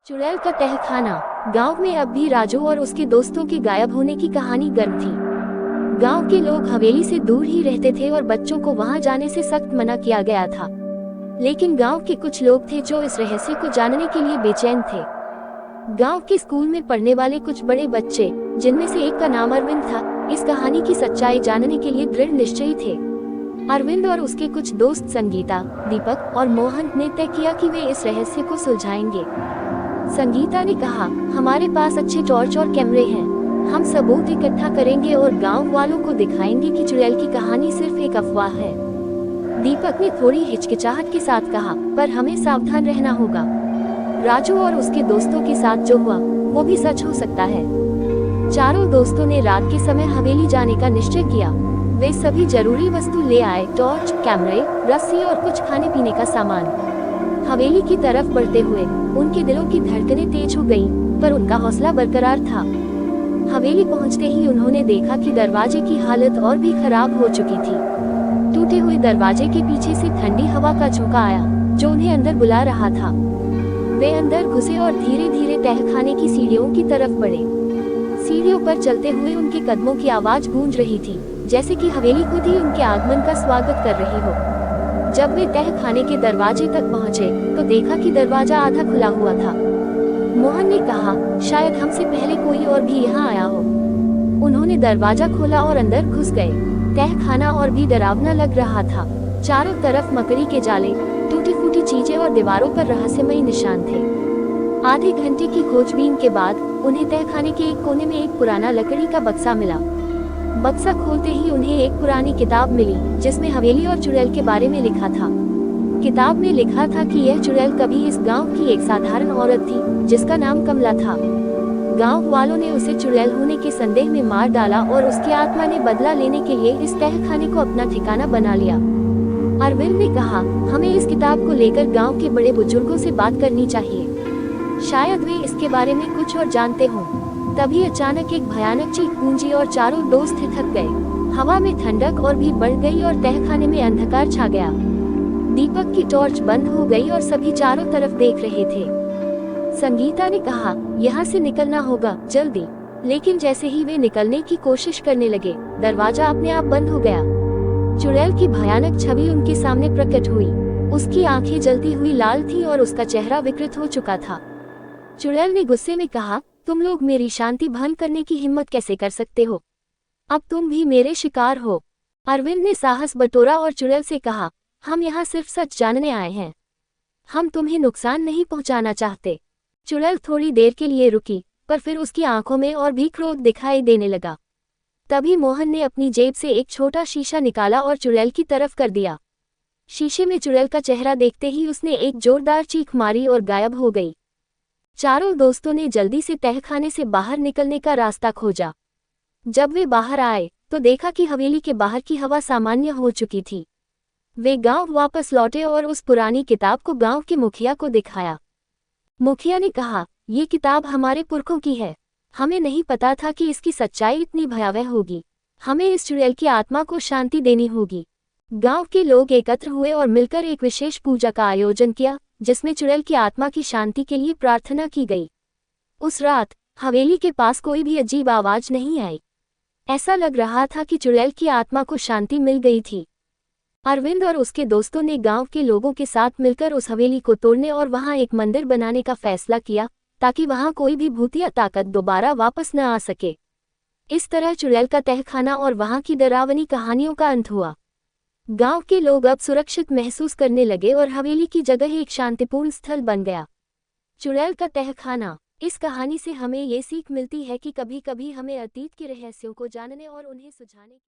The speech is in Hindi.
चुड़ैल का तहखाना। गांव में अब भी राजू और उसके दोस्तों के गायब होने की कहानी गर्म थी। गांव के लोग हवेली से दूर ही रहते थे और बच्चों को वहां जाने से सख्त मना किया गया था। लेकिन गांव के कुछ लोग थे जो इस रहस्य को जानने के लिए बेचैन थे। गांव के स्कूल में पढ़ने वाले कुछ बड़े बच्चे, जिनमें से एक का नाम अरविंद था, इस कहानी की सच्चाई जानने के लिए दृढ़ निश्चयी थे। अरविंद और उसके कुछ दोस्त संगीता, दीपक और मोहन ने तय किया कि वे इस रहस्य को सुलझाएंगे। संगीता ने कहा, हमारे पास अच्छे टॉर्च और कैमरे हैं। हम सबूत इकट्ठा करेंगे और गांव वालों को दिखाएंगे कि चुड़ैल की कहानी सिर्फ एक अफवाह है। दीपक ने थोड़ी हिचकिचाहट के साथ कहा, पर हमें सावधान रहना होगा। राजू और उसके दोस्तों के साथ जो हुआ वो भी सच हो सकता है। चारों दोस्तों ने रात के समय हवेली जाने का निश्चय किया। वे सभी जरूरी वस्तु ले आए, टॉर्च, कैमरे, रस्सी और कुछ खाने पीने का सामान। हवेली की तरफ बढ़ते हुए उनके दिलों की धड़कनें तेज हो गईं, पर उनका हौसला बरकरार था। हवेली पहुंचते ही उन्होंने देखा कि दरवाजे की हालत और भी खराब हो चुकी थी। टूटे हुए दरवाजे के पीछे से ठंडी हवा का झोंका आया, जो उन्हें अंदर बुला रहा था। वे अंदर घुसे और धीरे धीरे तहखाने की सीढ़ियों की तरफ बढ़े। सीढ़ियों पर चलते हुए उनके कदमों की आवाज गूंज रही थी, जैसे कि हवेली खुद ही उनके आगमन का स्वागत कर रही हो। जब वे तहखाने के दरवाजे तक पहुंचे, तो देखा कि दरवाजा आधा खुला हुआ था। मोहन ने कहा, शायद हमसे पहले कोई और भी यहाँ आया हो। उन्होंने दरवाजा खोला और अंदर घुस गए। तहखाना और भी डरावना लग रहा था। चारों तरफ मकड़ी के जाले, टूटी फूटी चीजें और दीवारों पर रहस्यमयी निशान थे। आधे घंटे की खोजबीन के बाद उन्हें तहखाने के एक कोने में एक पुराना लकड़ी का बक्सा मिला। बक्सा खोलते ही उन्हें एक पुरानी किताब मिली, जिसमें हवेली और चुड़ैल के बारे में लिखा था। किताब में लिखा था कि यह चुड़ैल कभी इस गांव की एक साधारण औरत थी, जिसका नाम कमला था। गांव वालों ने उसे चुड़ैल होने के संदेह में मार डाला और उसकी आत्मा ने बदला लेने के लिए इस तहखाने को अपना ठिकाना बना लिया। अरविंद ने कहा, हमें इस किताब को लेकर गांव के बड़े बुजुर्गों से बात करनी चाहिए। शायद वे इसके बारे में कुछ और जानते हों। तभी अचानक एक भयानक चीख गूंजी और चारों दोस्त थक गए। हवा में ठंडक और भी बढ़ गई और तहखाने में अंधकार छा गया। दीपक की टॉर्च बंद हो गई और सभी चारों तरफ देख रहे थे। संगीता ने कहा, यहाँ से निकलना होगा, जल्दी। लेकिन जैसे ही वे निकलने की कोशिश करने लगे, दरवाजा अपने आप बंद हो गया। चुड़ैल की भयानक छवि उनके सामने प्रकट हुई। उसकी आंखें जलती हुई लाल थी और उसका चेहरा विकृत हो चुका था। चुड़ैल ने गुस्से में कहा, तुम लोग मेरी शांति भंग करने की हिम्मत कैसे कर सकते हो? अब तुम भी मेरे शिकार हो। अरविंद ने साहस बटोरा और चुड़ैल से कहा, हम यहाँ सिर्फ सच जानने आए हैं। हम तुम्हें नुकसान नहीं पहुँचाना चाहते। चुड़ैल थोड़ी देर के लिए रुकी, पर फिर उसकी आंखों में और भी क्रोध दिखाई देने लगा। तभी मोहन ने अपनी जेब से एक छोटा शीशा निकाला और चुड़ैल की तरफ कर दिया। शीशे में चुड़ैल का चेहरा देखते ही उसने एक जोरदार चीख मारी और गायब हो गई। चारों दोस्तों ने जल्दी से तहखाने से बाहर निकलने का रास्ता खोजा। जब वे बाहर आए, तो देखा कि हवेली के बाहर की हवा सामान्य हो चुकी थी। वे गांव वापस लौटे और उस पुरानी किताब को गांव के मुखिया को दिखाया। मुखिया ने कहा, ये किताब हमारे पुरखों की है। हमें नहीं पता था कि इसकी सच्चाई इतनी भयावह होगी। हमें इस चुड़ैल की आत्मा को शांति देनी होगी। गांव के लोग एकत्र हुए और मिलकर एक विशेष पूजा का आयोजन किया, जिसमें चुड़ैल की आत्मा की शांति के लिए प्रार्थना की गई। उस रात हवेली के पास कोई भी अजीब आवाज नहीं आई। ऐसा लग रहा था कि चुड़ैल की आत्मा को शांति मिल गई थी। अरविंद और उसके दोस्तों ने गांव के लोगों के साथ मिलकर उस हवेली को तोड़ने और वहां एक मंदिर बनाने का फैसला किया, ताकि वहां कोई भी भूतिया ताकत दोबारा वापस न आ सके। इस तरह चुड़ैल का तहखाना और वहां की डरावनी कहानियों का अंत हुआ। गांव के लोग अब सुरक्षित महसूस करने लगे और हवेली की जगह एक शांतिपूर्ण स्थल बन गया। चुड़ैल का तहखाना। इस कहानी से हमें ये सीख मिलती है कि कभी कभी हमें अतीत के रहस्यों को जानने और उन्हें सुलझाने